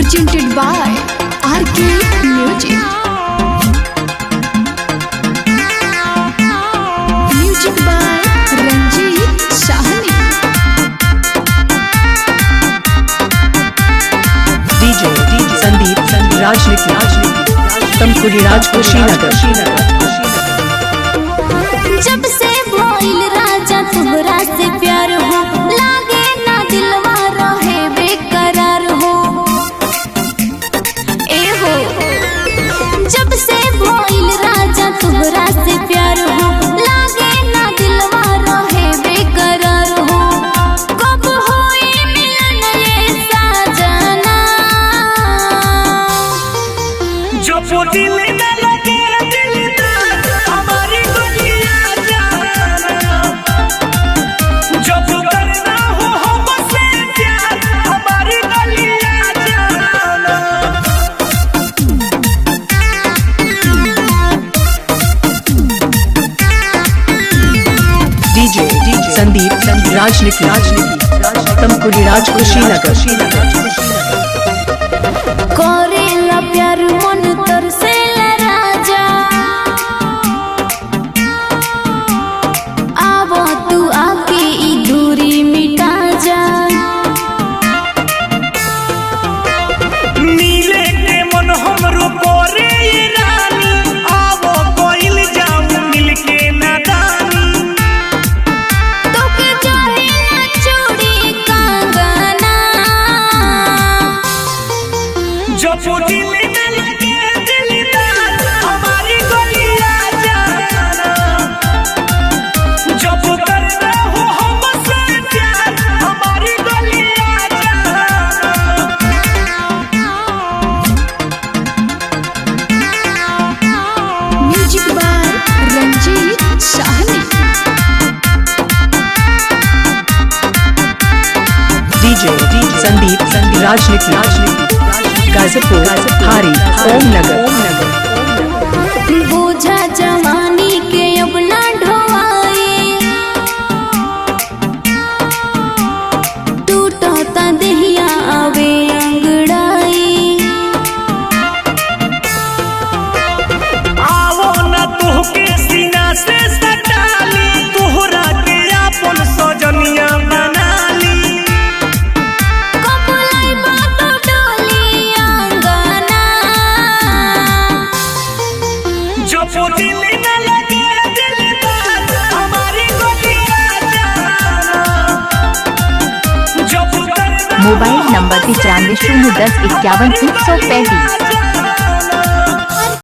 presented by RK Music. Music by Ranjit Sahni. DJ Sandeep Rajniki Tamkuri Raj Kushinagar। जब से भइल राजा तोहरा से प्यार हो, लागे ना दिलवा रहे बेकरार हो। ए हो जब से भइल राजा तोहरा से प्यार हो, लागे ना दिलवा रहे बेकरार हो। कब होई मिलन ये साजना, जो दिल में लगे दिलदार हमारी गलियां जाना, जब करना हो हमसे प्यार हमारी गलियां जाना। DJ Sandeep Rajniki Tamkuri Raj Kushinagar। करेला प्यार मन तरसेला राजा, आवो तू आके ई दूरी मिटा जा। मिले के मन हमरो करे ये रानी, आवो कोइल जाऊं मिल के नादानी। तोके चाहे ना चूड़ी कंगना, जब दिल में लगे दिलदार हमारी गलियां जाना, जब करना हो हमसे प्यार हमारी गलियां जाना। Music by Ranjit Sahni. DJ Sandeep Rajniki Gazipur Hari Om Nagar। बोझा जवानी के अब ना ढोवाए, टूटता देहिया आवे अंगड़ाई। आवो न तुहके सीना से सटाली, तोहरा के अपन सजनिया बनाली। कब लाइबा तो डोली आंगना, जब दिल में लगे दिलदार हमारी गलियां जाना, जब करना मोबाइल नंबर 95 010 51 135।